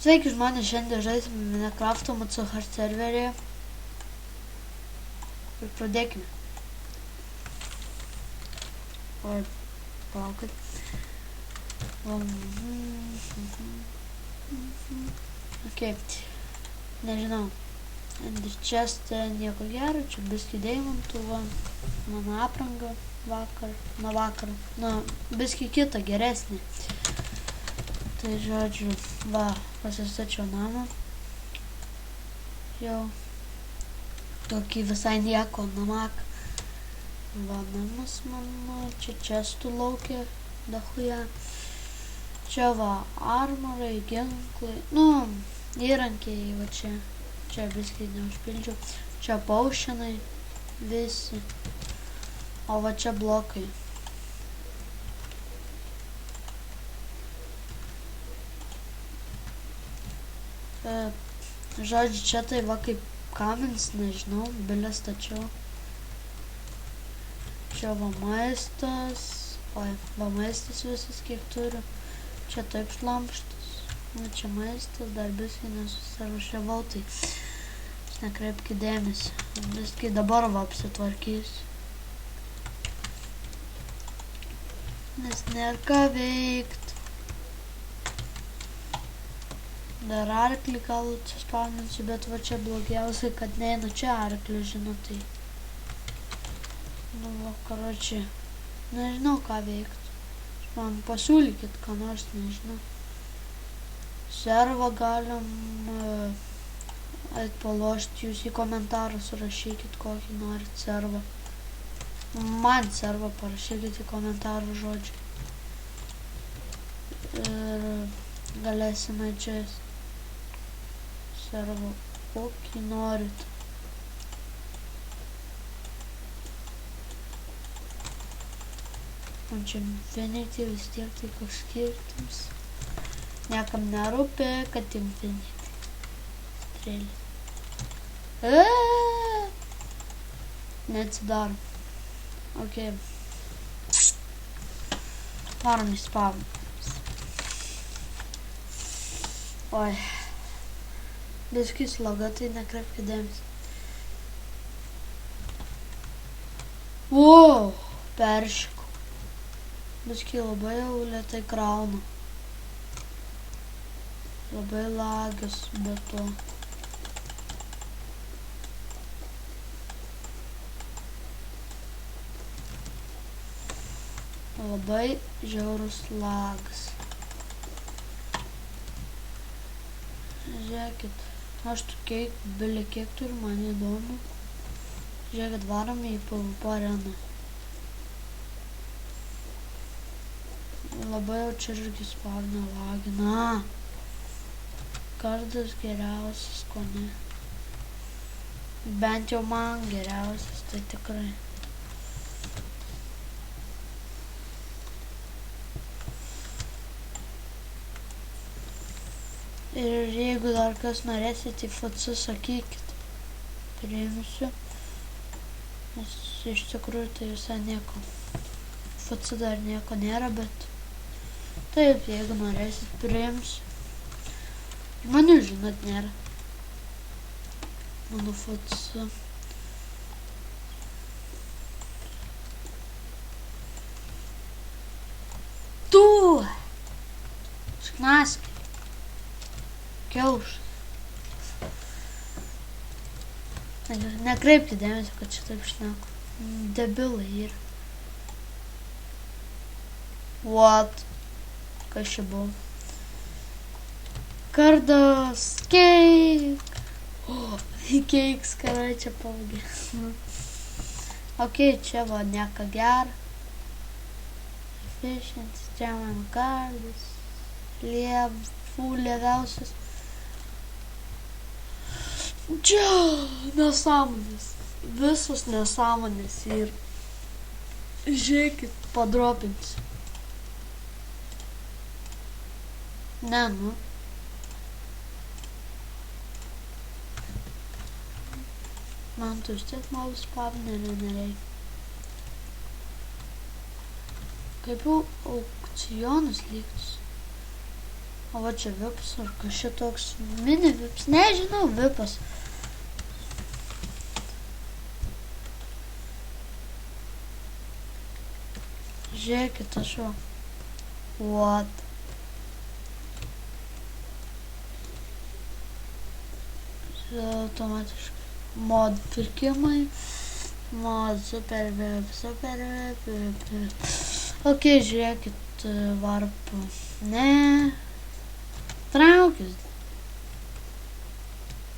Sveiki žmonės, šiandien žaisime Minecraft'o Matsuhar serveryje. Ir pradėkime. Oi, palaukit. Ok, nežinau. Ender chest nieko gero, čia biskį deimantų, mano apranga vakar. Biskį kitą geresnį. Tai žodžiu, pasistačiau namą. Jau tokį visai nieko namak. Namas mano, čia čestų laukia, dahuja. Čia armorai, ginklai, įrankiai, čia biskį neužpildžiau. Čia paušinai visi, o čia blokai. Žodžiu, čia tai kaip kamins, nežinau, bilės stačiau. Čia maistas, maistas visas kiek turiu. Čia taip šlamštas, čia maistas, dar biskį nesusirašiavau, tai aš nekreipkit dėmesį. Biskį dabar apsitvarkysiu. Nes nėra ką veikt. Dar arklį gal čia spawninsiu, bet čia blogiausiai, kad neinu čia arklių, žinau, tai. Karoči, nežinau ką veikt. Man pasiūlykit, ką nors, nežinau. Servą galim palošti, jūs į komentarus rašykit, kokį norit servą. Man servą parašykit į komentarų žodžiu. Ir galėsime čia servą, kokį norit. Man čia Infinity vis tiek tai kažkirtims. Niekam nerūpė, kad Infinity. Strėlė. Neatsidaro. Ok. Varom į spawną. Oi. Biskį sloga, tai nekreipkit dėmesį. Wow, peršikau. Biskį labai jau lėtai krauna. Labai lagas, be to. Labai žiaurus lagas. Žiūrėkit, aš tokiai bilė kiek turiu, man įdomu. Žiūrėkit, varom į PvP areną. Labai jau čia irgi spawną lagina. Kardas geriausias, ko ne. Bent jau man geriausias, tai tikrai. Ir jeigu dar kas norėsit į FC, sakykit. Priimsiu. Nes iš tikrųjų tai visai nieko. FC dar nieko nėra, bet taip, jeigu norėsit, priimsiu. Žmonių, žinot, nėra. Mano FC. Tu! Šknaskė. Kiaušas. Nekreipkite dėmesio, kad čia taip šneku. Debilai yra. What? Kas čia buvo? Kardas, keik. Keiks, karai čia pavogė. Ok, čia nieko gero. Efficiency, čia mano kardas. Lieviausias. Čia nesąmonės. Visos nesąmonės ir žiūrėkit, padropinsiu. Ne, man tu vis tiek malų spawnerį nereikia. Kaip jau aukcionas lygtus. O va čia vipas, ar kas šitoks mini vipas, nežinau, vipas. Žiūrėkit, aš va. What? Automatiškai. Mod pirkimai. Mod super VIP. Ok, žiūrėkit, varpų. Ne. Traukis.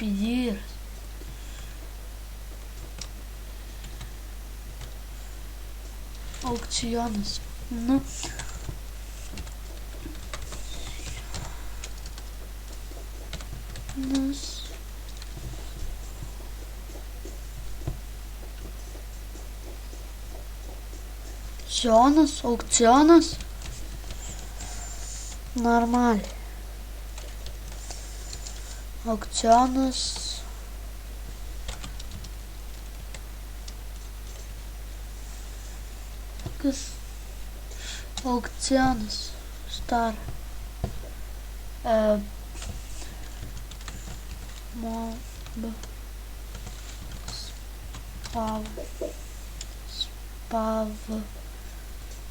Pidyras. Aukcionas. Nu. Aukcionas. Normaliai. Aukcionas. Kas? Aukcionas. Star.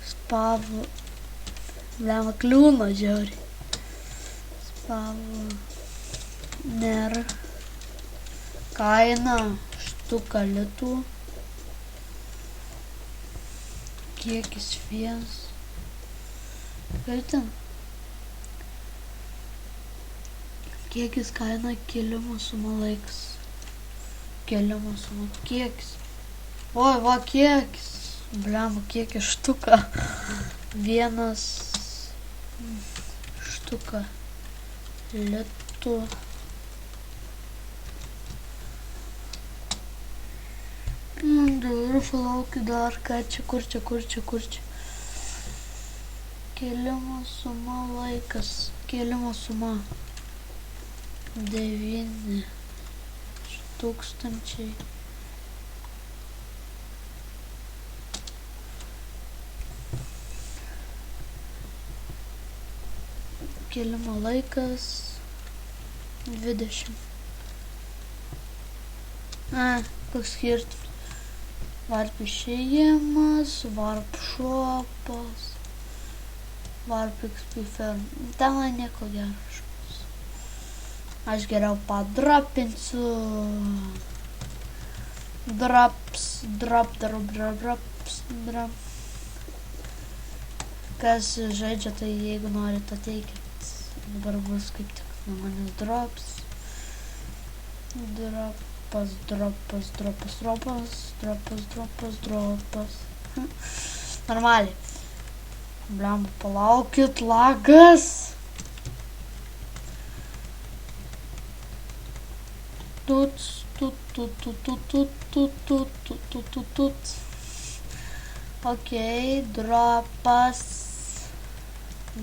Spav. Lemą kliūna žiauriai. Spav. Nėra. Kaina štuka litų. Kiekis vienas. Kaip ten? Kiekis kaina kilimo suma laikas. Kilimo suma kiekis. Oi, va kiekis. Blema, kiekis štuka. Vienas štuka litų. Ir palaukiu dar, ką čia, kur čia. Kėlimo suma laikas. Kėlimo suma 9 tūkstančiai. Kėlimo laikas 20. Koks skirtumas. Varp išėjimas, varp šopas, varp XP firm. Ten nieko gero šopas. Aš geriau padropinsiu. Drops. Kas žaidžia, tai jeigu norit ateikit. Dabar bus kaip tik nuo manęs drops. Dropas. Normaliai. Blemba, palaukit, lagas. Ok, dropas.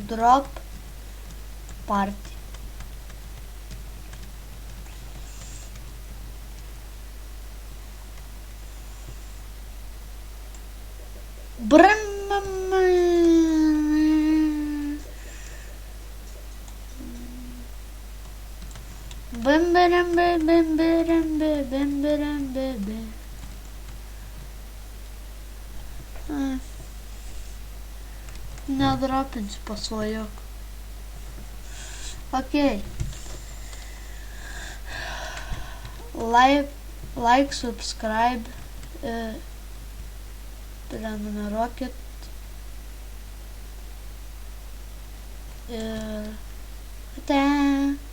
Drop party. Nedropinsiu pasvajok. Ok. Like, subscribe. Prenumeruokit. Ir